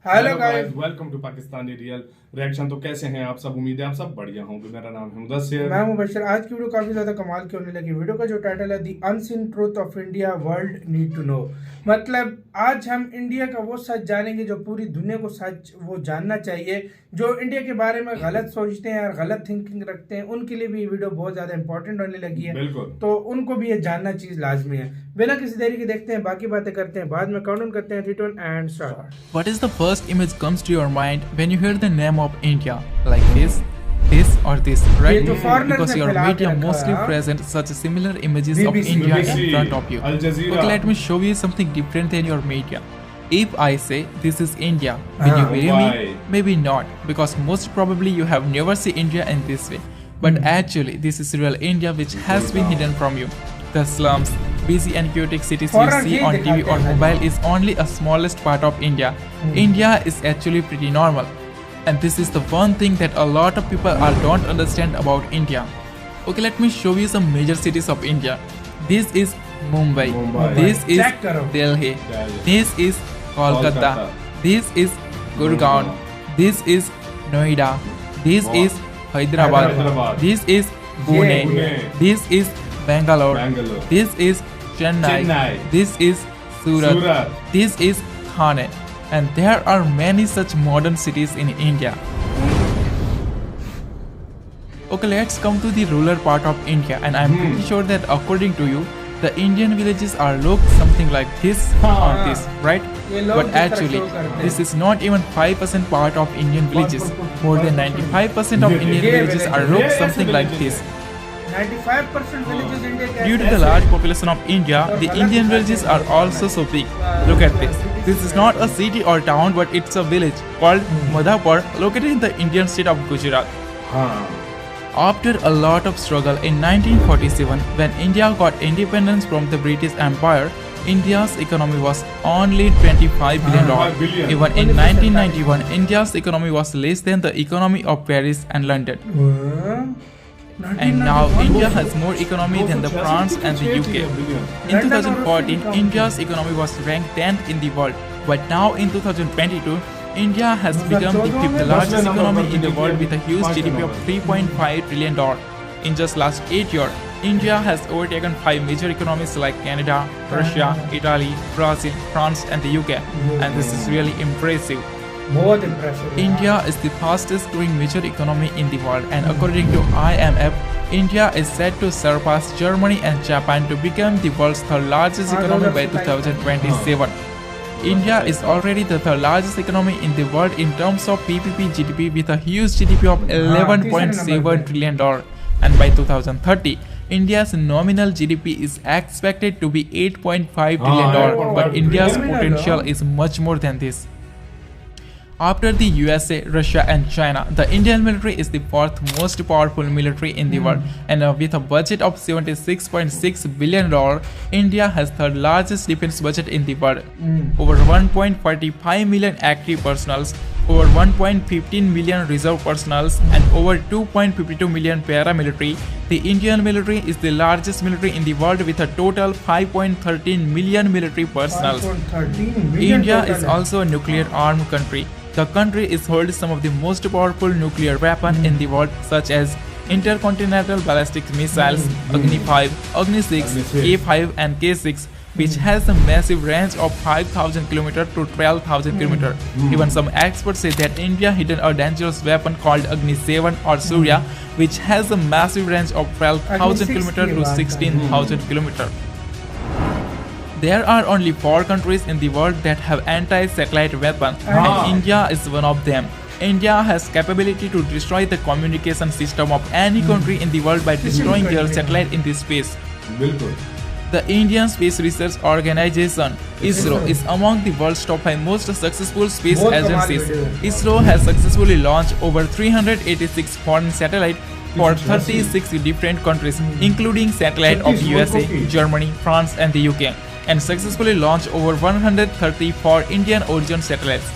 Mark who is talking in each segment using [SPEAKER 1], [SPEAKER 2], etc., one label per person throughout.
[SPEAKER 1] Hello guys,
[SPEAKER 2] welcome to Pakistani real reaction. तो कैसे हैं आप सब? उम्मीद है आप सब बढ़िया होंगे। मेरा नाम है मुदस्सिर।
[SPEAKER 1] मैं मुबashir। आज की वीडियो काफी ज्यादा कमाल की होने लगी। वीडियो का जो टाइटल है the unseen truth of India world need to know. मतलब आज हम इंडिया का वो सच जानेंगे जो पूरी दुनिया को सच वो जानना चाहिए। जो इंडिया के बारे में गलत सोचते हैं और गलत थिंकिंग रखते हैं, उनके लिए भी ये वीडियो बहुत ज्यादा इंपॉर्टेंट होने लगी है।
[SPEAKER 2] बिल्कुल।
[SPEAKER 1] तो उनको भी ये जानना चीज लाजमी है। बिना किसी देरी के देखते हैं, बाकी बातें करते हैं बाद में। काउंट करते हैं 3 2 and start.
[SPEAKER 3] What is the first image comes to your mind when you hear the name of India? Like this or this, right?
[SPEAKER 1] तो foreigners
[SPEAKER 3] Because
[SPEAKER 1] ने
[SPEAKER 3] your
[SPEAKER 1] फैला के
[SPEAKER 3] media
[SPEAKER 1] रखा
[SPEAKER 3] mostly
[SPEAKER 1] है।
[SPEAKER 3] present such similar images of
[SPEAKER 1] BBC,
[SPEAKER 3] India
[SPEAKER 2] BBC,
[SPEAKER 3] in front of you.
[SPEAKER 2] Al Jazeera.
[SPEAKER 3] Okay, let me show you something different than your media. If I say this is India, will you believe
[SPEAKER 2] Why?
[SPEAKER 3] me? Maybe not, because most probably you have never seen India in this way. But actually, this is real India which has been hidden from you. The slums, busy and chaotic cities you
[SPEAKER 1] Foreign
[SPEAKER 3] see
[SPEAKER 1] he
[SPEAKER 3] on TV
[SPEAKER 1] दिखाते
[SPEAKER 3] or
[SPEAKER 1] हैं।
[SPEAKER 3] mobile is only a smallest part of India. India is actually pretty normal. And this is the one thing that a lot of people don't understand about India. Okay, let me show you some major cities of India. This is Mumbai. This is
[SPEAKER 1] Check करो।
[SPEAKER 3] Delhi. This is Kolkata. This is Gurgaon. This is Noida. This is Hyderabad.
[SPEAKER 2] Hyderabad.
[SPEAKER 3] This is Pune.
[SPEAKER 2] Pune.
[SPEAKER 3] This is Bangalore.
[SPEAKER 2] Bangalore.
[SPEAKER 3] This is Chennai.
[SPEAKER 2] Chennai.
[SPEAKER 3] This is Surat.
[SPEAKER 2] Surat.
[SPEAKER 3] This is Thane. And there are many such modern cities in India. Okay, let's come to the rural part of India, and I'm pretty sure that according to you, the Indian villages are look something like this or this, right?
[SPEAKER 1] ये लोग
[SPEAKER 3] But
[SPEAKER 1] जिस तरह
[SPEAKER 3] actually,
[SPEAKER 1] show करते हैं।
[SPEAKER 3] this is not even 5% part of Indian villages. More than 95% of Indian
[SPEAKER 1] ये
[SPEAKER 3] villages are
[SPEAKER 2] ये
[SPEAKER 3] look
[SPEAKER 2] ऐसे
[SPEAKER 3] something like
[SPEAKER 2] villages
[SPEAKER 3] this.
[SPEAKER 1] 95% villages India के
[SPEAKER 3] Due to the large population of India, the Indian villages are also so big. Look at this. This is not a city or town, but it's a village called Muddasser, located in the Indian state of Gujarat. After a lot of struggle in 1947, when India got independence from the British Empire, India's economy was only $25 billion.
[SPEAKER 2] billion.
[SPEAKER 3] Even in 1991, India's economy was less than the economy of Paris and London. And now India has more economy than the France and the UK. In 2014, India's economy was ranked 10th in the world, but now in 2022, India has become the 5th largest economy in the world with a huge GDP of $3.5 trillion. In just last 8 years, India has overtaken 5 major economies like Canada, Russia, Italy, Brazil, France and the UK. And this is really impressive.
[SPEAKER 1] बहुत impressive।
[SPEAKER 3] India is the fastest growing major economy in the world, and according to IMF, India is set to surpass Germany and Japan to become the world's third largest economy by 2027. India is already the third largest economy in the world in terms of PPP GDP with a huge GDP of $11.7 trillion. And by 2030, India's nominal GDP is expected to be $8.5 trillion, but India's potential is much more than this. After the USA, Russia and China, the Indian military is the fourth most powerful military in the world, and with a budget of $76.6 billion, India has third largest defense budget in the world. Over 1.45 million active personnel, over 1.15 million reserve personnel, and over 2.52 million paramilitary. The Indian military is the largest military in the world with a total 5.13 million military personnel.
[SPEAKER 1] 5.13 million
[SPEAKER 3] India
[SPEAKER 1] total
[SPEAKER 3] is
[SPEAKER 1] है।
[SPEAKER 3] also a nuclear armed country. The country is holds some of the most powerful nuclear weapons in the world, such as intercontinental ballistic missiles, Agni 5, Agni 6, K5 and K6, which has a massive range of 5,000 km to 12,000 km. Even some experts say that India hidden a dangerous weapon called Agni 7 or Surya, which has a massive range of 12,000 km to 16,000 km. There are only 4 countries in the world that have anti-satellite weapons, and India is one of them. India has capability to destroy the communication system of any country in the world by destroying their satellite in this space.
[SPEAKER 2] बिल्कुल।
[SPEAKER 3] The Indian Space Research Organization (ISRO) is among the world's top 5 most successful space
[SPEAKER 1] बहुत कमाल
[SPEAKER 3] agencies.
[SPEAKER 1] की video है।
[SPEAKER 3] ISRO has successfully launched over 386 foreign satellites for 36 different countries, including satellites of USA, Germany, France, and the UK, and successfully launched over 134 Indian origin satellites.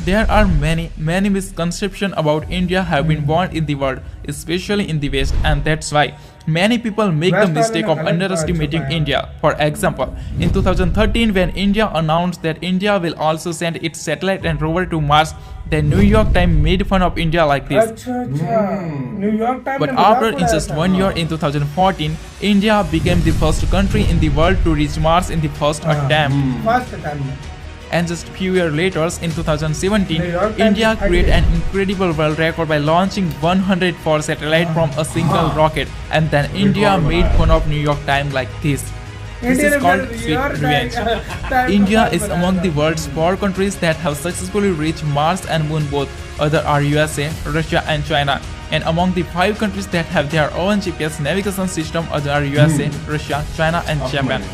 [SPEAKER 3] There are many misconceptions about India have been born in the world, especially in the West, and that's why Many people make the mistake of underestimating India. For example, in 2013, when India announced that India will also send its satellite and rover to Mars, the New York Times made fun of India like this.
[SPEAKER 1] अच्छा अच्छा New York Times
[SPEAKER 3] But
[SPEAKER 1] ने मजाक
[SPEAKER 3] after in
[SPEAKER 1] उड़ाया
[SPEAKER 3] just
[SPEAKER 1] था।
[SPEAKER 3] 1 year, in 2014, India became the first country in the world to reach Mars in the first attempt.
[SPEAKER 1] First time में
[SPEAKER 3] And just few years later, in 2017,
[SPEAKER 1] New York Times
[SPEAKER 3] India
[SPEAKER 1] decided-
[SPEAKER 3] created an incredible world record by launching 104 satellites from a single rocket. And then India made fun of New York Times like this. This
[SPEAKER 1] India
[SPEAKER 3] is
[SPEAKER 1] ने
[SPEAKER 3] called
[SPEAKER 1] फिर
[SPEAKER 3] sweet
[SPEAKER 1] New York
[SPEAKER 3] revenge.
[SPEAKER 1] Times
[SPEAKER 3] India
[SPEAKER 1] को
[SPEAKER 3] is
[SPEAKER 1] बनाया
[SPEAKER 3] among
[SPEAKER 1] था।
[SPEAKER 3] the world's 4 countries that have successfully reached Mars and Moon both. Other are USA, Russia and China. And among the 5 countries that have their own GPS navigation system, other are USA, Russia, China and Japan.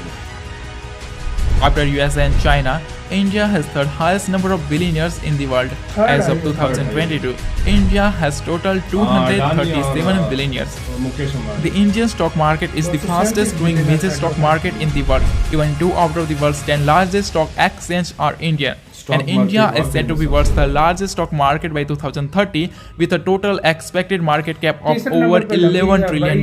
[SPEAKER 3] After USA and China, India has third highest number of billionaires in the world. As of 2022, India has total 237 billionaires.
[SPEAKER 2] Mukesh Ambani
[SPEAKER 3] The Indian stock market is the fastest growing major stock market in the world. Even 2 out of the world's 10 largest stock exchanges are Indian.
[SPEAKER 2] Stock
[SPEAKER 3] And India
[SPEAKER 2] market
[SPEAKER 3] is said to be world's the largest stock market by 2030 with a total expected market cap of
[SPEAKER 1] तीसरे
[SPEAKER 3] over
[SPEAKER 1] number पे लंबी
[SPEAKER 3] $11 trillion.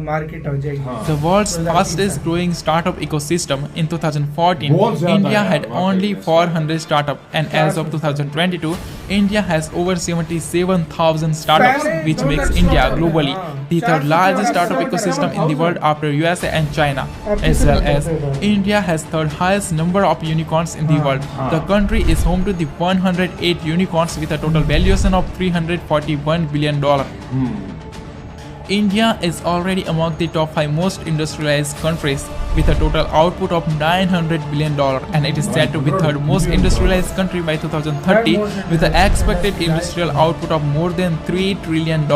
[SPEAKER 1] Market हो जाएगी।
[SPEAKER 3] The world's fastest growing startup ecosystem in 2014,
[SPEAKER 2] बहुत ज़्यादा
[SPEAKER 3] India
[SPEAKER 2] है,
[SPEAKER 3] had
[SPEAKER 2] वाकई
[SPEAKER 3] only
[SPEAKER 2] में।
[SPEAKER 3] 400 startups, and as of 2022, India has over 77,000 startups,
[SPEAKER 1] पहले
[SPEAKER 3] which makes
[SPEAKER 1] 2014
[SPEAKER 3] India
[SPEAKER 1] में,
[SPEAKER 3] globally
[SPEAKER 1] हाँ,
[SPEAKER 3] the third
[SPEAKER 1] 400
[SPEAKER 3] largest startup
[SPEAKER 1] startup
[SPEAKER 3] ecosystem in the world after USA and China.
[SPEAKER 1] अब
[SPEAKER 3] As
[SPEAKER 1] किसे
[SPEAKER 3] well as
[SPEAKER 1] बताते हो?
[SPEAKER 3] India has third highest number of unicorns in the world. The country is home to the 108 unicorns with a total valuation of $341 billion. India is already among the top 5 most industrialized countries with a total output of $900 billion, and it is said to be third most industrialized country by 2030 with an expected industrial output of more than $3 trillion.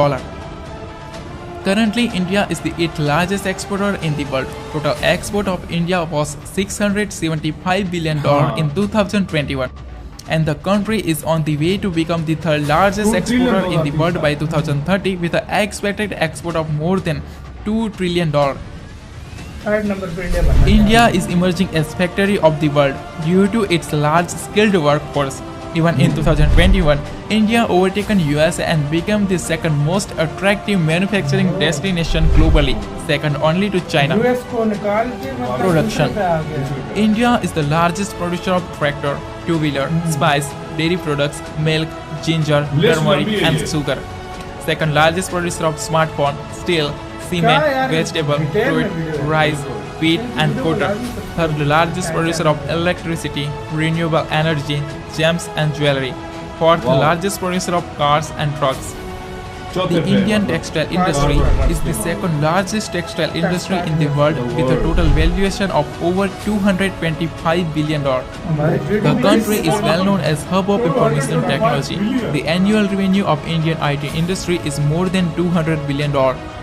[SPEAKER 3] Currently, India is the 8th largest exporter in the world. Total export of India was $675 billion in 2021. And the country is on the way to become the third largest
[SPEAKER 2] $2 trillion
[SPEAKER 3] exporter in the world by 2030 with an expected export of more than $2 trillion.
[SPEAKER 1] Third number पे India बना है।
[SPEAKER 3] India is emerging as factory of the world due to its large skilled workforce. Even in 2021, India overtaken USA and became the second most attractive manufacturing destination globally, second only to China.
[SPEAKER 1] US को निकाल के मतलब
[SPEAKER 3] Production.
[SPEAKER 1] दूसरे पे आ गया।
[SPEAKER 3] India is the largest producer of tractor, two-wheeler, spice, dairy products, milk, ginger,
[SPEAKER 2] List
[SPEAKER 3] turmeric
[SPEAKER 2] लंबी है
[SPEAKER 3] and
[SPEAKER 2] ये।
[SPEAKER 3] sugar. Second largest producer of smartphone, steel,
[SPEAKER 1] क्या
[SPEAKER 3] cement,
[SPEAKER 1] यार,
[SPEAKER 3] vegetable,
[SPEAKER 1] डिटेल में
[SPEAKER 3] fruit,
[SPEAKER 1] वीडियो है।
[SPEAKER 3] rice, wheat and cotton. Third largest producer of electricity, renewable energy, gems and jewelry. Fourth
[SPEAKER 2] Wow.
[SPEAKER 3] largest producer of cars and trucks.
[SPEAKER 2] चौथे
[SPEAKER 3] The
[SPEAKER 2] पे
[SPEAKER 3] Indian textile industry is the second largest textile industry in the world with a total valuation of over $225 billion.
[SPEAKER 1] हमारे
[SPEAKER 3] The
[SPEAKER 1] GDP
[SPEAKER 3] country is well known as hub of information technology. The annual revenue of Indian IT industry is more than $200 billion,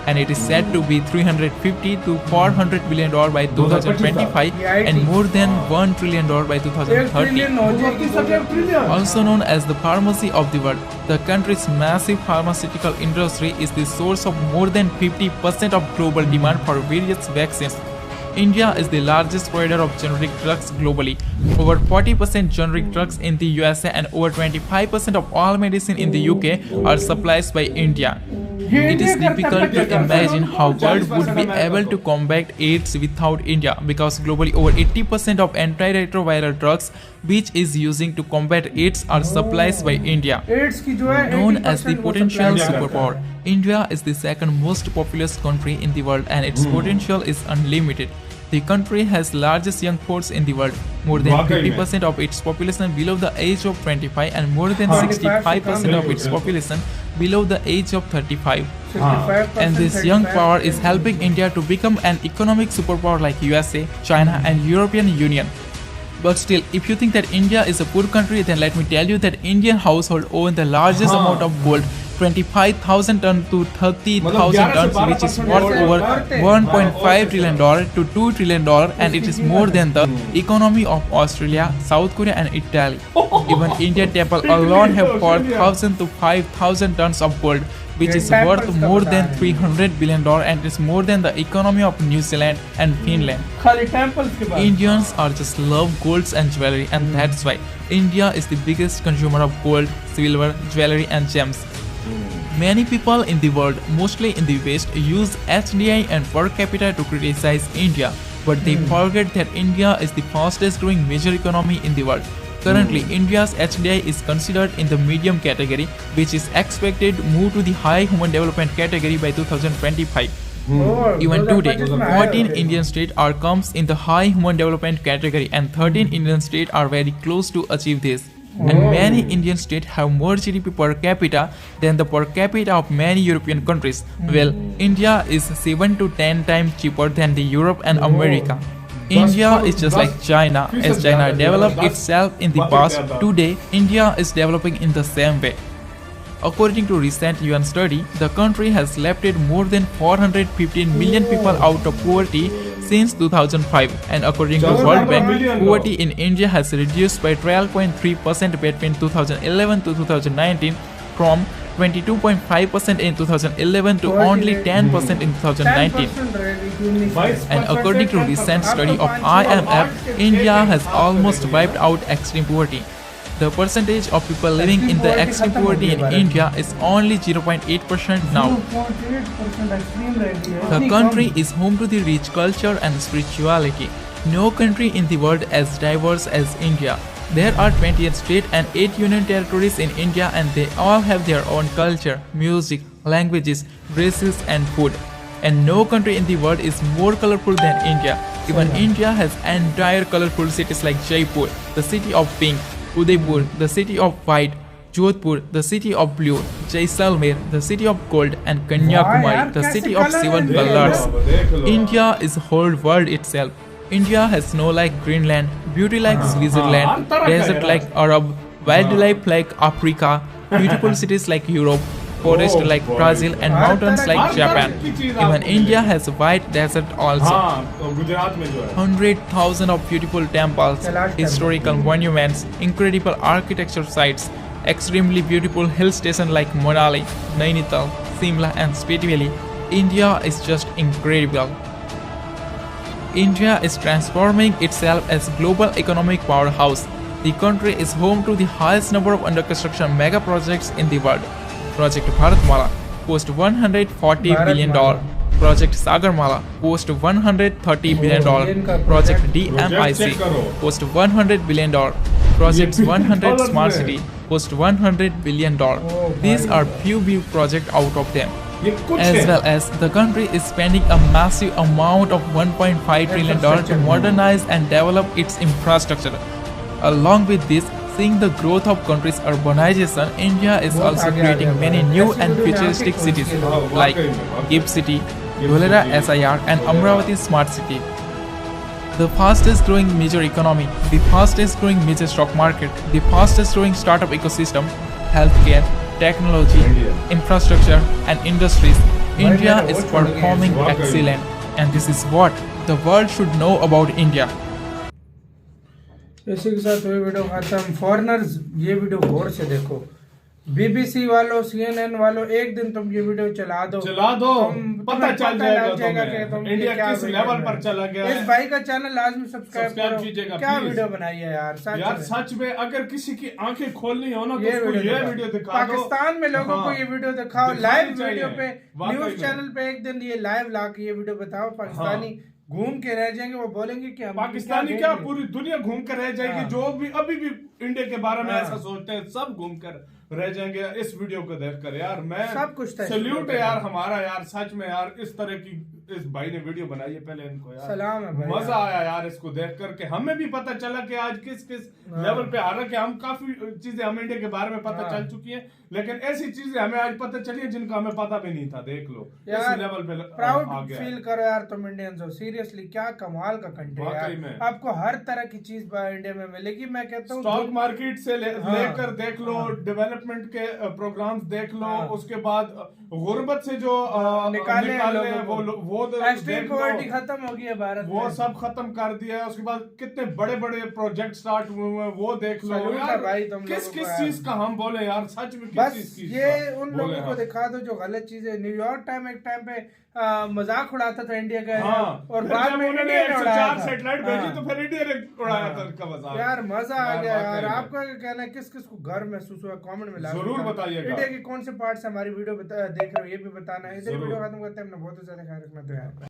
[SPEAKER 3] and it is said to be $350 to $400 billion by 2025 and more than $1 trillion by 2030.
[SPEAKER 1] Trillion हो जाएगी।
[SPEAKER 3] Also known as the pharmacy of the world, the country's massive pharmaceutical industry is the source of more than 50% of global demand for various vaccines. India is the largest provider of generic drugs globally. Over 40% generic drugs in the USA and over 25% of all medicine in the UK are supplied by India. It is difficult to imagine how world would be able to combat AIDS without India, because globally over 80% of antiretroviral drugs which is using to combat AIDS are supplied by India.
[SPEAKER 1] AIDS की जो है
[SPEAKER 3] Known
[SPEAKER 1] 80%
[SPEAKER 3] as the
[SPEAKER 1] वो
[SPEAKER 3] potential
[SPEAKER 1] supply
[SPEAKER 3] superpower, India is the second most populous country in the world and its potential is unlimited. The country has largest young force in the world. More than
[SPEAKER 2] वाकई में।
[SPEAKER 3] 50% of its population below the age of 25 and more than
[SPEAKER 1] 25
[SPEAKER 3] 65% of its
[SPEAKER 2] बिल्कुल।
[SPEAKER 3] population below the age of 35.
[SPEAKER 1] 65%,
[SPEAKER 3] And this young
[SPEAKER 1] 35%.
[SPEAKER 3] power is helping India to become an economic superpower like USA, China and European Union. But still, if you think that India is a poor country, then let me tell you that Indian household own the largest
[SPEAKER 2] हाँ।
[SPEAKER 3] amount of gold, 25,000 tons to 30,000
[SPEAKER 2] मतलब 11 से
[SPEAKER 3] tons, which is
[SPEAKER 2] 12%
[SPEAKER 3] worth over
[SPEAKER 2] gold है।
[SPEAKER 3] $1.5 trillion to $2 trillion, and it is more than the economy of Australia, South Korea and Italy. Even Indian temple alone have 4,000 to 5,000 tons of gold, which is worth more than $300 billion, and it is more than the economy of New Zealand and Finland.
[SPEAKER 1] खाली temples के बाद
[SPEAKER 3] Indians are just love golds and jewelry, and that's why India is the biggest consumer of gold, silver, jewelry and gems. Many people in the world, mostly in the West, use HDI and per capita to criticize India, but they forget that India is the fastest growing major economy in the world. Currently, India's HDI is considered in the medium category, which is expected to move to the high human development category by 2025. Even today, 14 Indian states are comes in the high human development category and 13 Indian states are very close to achieve this. And many Indian states have more GDP per capita than the per capita of many European countries. Well, India is 7 to 10 times cheaper than the Europe and America. India is just like China. As China developed itself in the past, today India is developing in the same way. According to recent UN study, the country has lifted more than 415 million people out of poverty since 2005, and according to World Bank, poverty in India has reduced by 12.3% between 2011 to 2019 from 22.5% in 2011 to only 10% in 2019. And according to recent study of IMF, India has almost wiped out extreme poverty. The percentage of people living in the extreme poverty in India is only 0.8% now. The country is home to the rich culture and spirituality. No country in the world as diverse as India. There are 28 states and 8 union territories in India, and they all have their own culture, music, languages, races and food. And no country in the world is more colorful than India. Even India has entire colorful cities like Jaipur, the city of pink, Udaipur, the city of white, Jodhpur, the city of blue, Jaisalmer, the city of gold, and Kanyakumari, the city of seven colors. India is whole world itself. India has snow like Greenland, beauty like Switzerland, desert like Arab, wildlife like Africa, beautiful cities like Europe, forest like Brazil, and mountains like Japan. Even India has a white desert also. 100,000 of beautiful temples, historical monuments, incredible architecture sites, extremely beautiful hill stations like Manali, Nainital, Simla and Spiti. India is just incredible. India is transforming itself as global economic powerhouse. The country is home to the highest number of under construction mega projects in the world. Project Bharatmala cost $140 billion. Project Sagarmala cost $130 billion. Project DMIC cost $100 billion. Project 100 Smart City cost $100 billion. These are few big projects out of them. As well as the country is spending a massive amount of $1.5 trillion to modernize and develop its infrastructure. Along with this, seeing the growth of country's urbanization, India is also creating many new and futuristic cities like Gift City, Dholera SIR and Amravati Smart City. The fastest growing major economy, the fastest growing major stock market, the fastest growing startup ecosystem, healthcare, technology, infrastructure and industries. India is performing excellent, and this is what the world should know about India.
[SPEAKER 1] इसी के साथ ये video खत्म। Foreigners ये video गौर से देखो। BBC वालों, CNN वालों, एक दिन तुम ये वीडियो चला दो
[SPEAKER 2] पता चल जाएगा कि तुम इंडिया किस लेवल पर चला गया।
[SPEAKER 1] इस भाई का चैनल लाजमी सब्सक्राइब कीजिएगा। क्या वीडियो बनाई है यार
[SPEAKER 2] सच में अगर किसी की आंखें खोलनी हो ना तो ये वीडियो दिखा दो।
[SPEAKER 1] पाकिस्तान में लोगों को ये वीडियो दिखाओ लाइव वीडियो पे, न्यूज चैनल पे एक दिन ये लाइव ला के ये वीडियो बताओ। पाकिस्तानी घूम के रह जाएंगे, वो बोलेंगे कि
[SPEAKER 2] पाकिस्तानी क्या पूरी दुनिया घूम कर रह जाएगी। जो भी अभी भी इंडिया के बारे में ऐसा सोचते हैं सब घूम कर रह जाएंगे इस वीडियो को देखकर। यार मैं
[SPEAKER 1] सब कुछ
[SPEAKER 2] सैल्यूट है यार हमारा, यार सच में यार इस तरह की इस भाई ने वीडियो बनाई है। पहले इनको यार
[SPEAKER 1] सलाम है भाई,
[SPEAKER 2] मजा आया यार इसको देख करके। हमें भी पता चला कि आज किस किस लेवल पे आ रहा है। हम काफी चीजें हमें इंडिया के बारे में पता चल चुकी है, लेकिन ऐसी चीजें हमें आज पता चली है जिनका हमें पता भी नहीं था। देख लो इस लेवल पे
[SPEAKER 1] प्राउड फील करो यार तुम इंडियंस हो। सीरियसली क्या कमाल का कंटेंट है। आपको हर तरह की चीज इंडिया में मिलेगी। मैं कहता हूँ
[SPEAKER 2] स्टॉक मार्केट से लेकर देख लो, डेवलपमेंट के प्रोग्राम्स देख लो, उसके बाद गुर्बत से जो निकाले वो
[SPEAKER 1] पॉवर्टी खत्म हो गई है भारत
[SPEAKER 2] वो सब खत्म कर दिया है। उसके बाद कितने बड़े बड़े प्रोजेक्ट स्टार्ट हुए हैं वो देख लो यार।
[SPEAKER 1] भाई
[SPEAKER 2] किस चीज का हम बोले यार, सच में
[SPEAKER 1] बस ये उन लोगों को दिखा दो जो गलत चीजें। न्यूयॉर्क टाइम एक टाइम पे मजाक उड़ाता था इंडिया का।
[SPEAKER 2] हाँ,
[SPEAKER 1] और बाद में
[SPEAKER 2] उन्होंने
[SPEAKER 1] इंडिया ने उड़ाया
[SPEAKER 2] 104
[SPEAKER 1] था।
[SPEAKER 2] सैटेलाइट भेजी तो फिर इंडिया ने उड़ाया था उनका मजाक।
[SPEAKER 1] यार मजा आ गया यार।
[SPEAKER 2] वाकई में।
[SPEAKER 1] आपका क्या कहना है, किस किस को गर्व महसूस हुआ कमेंट में
[SPEAKER 2] जरूर बताइएगा।
[SPEAKER 1] इंडिया के कौन से पार्ट से हमारी वीडियो देख रहे हो ये भी बताना है। इधर
[SPEAKER 2] जरूर।
[SPEAKER 1] वीडियो खत्म करते हैं, अपना बहुत ज्यादा ख्याल रखना तो यार।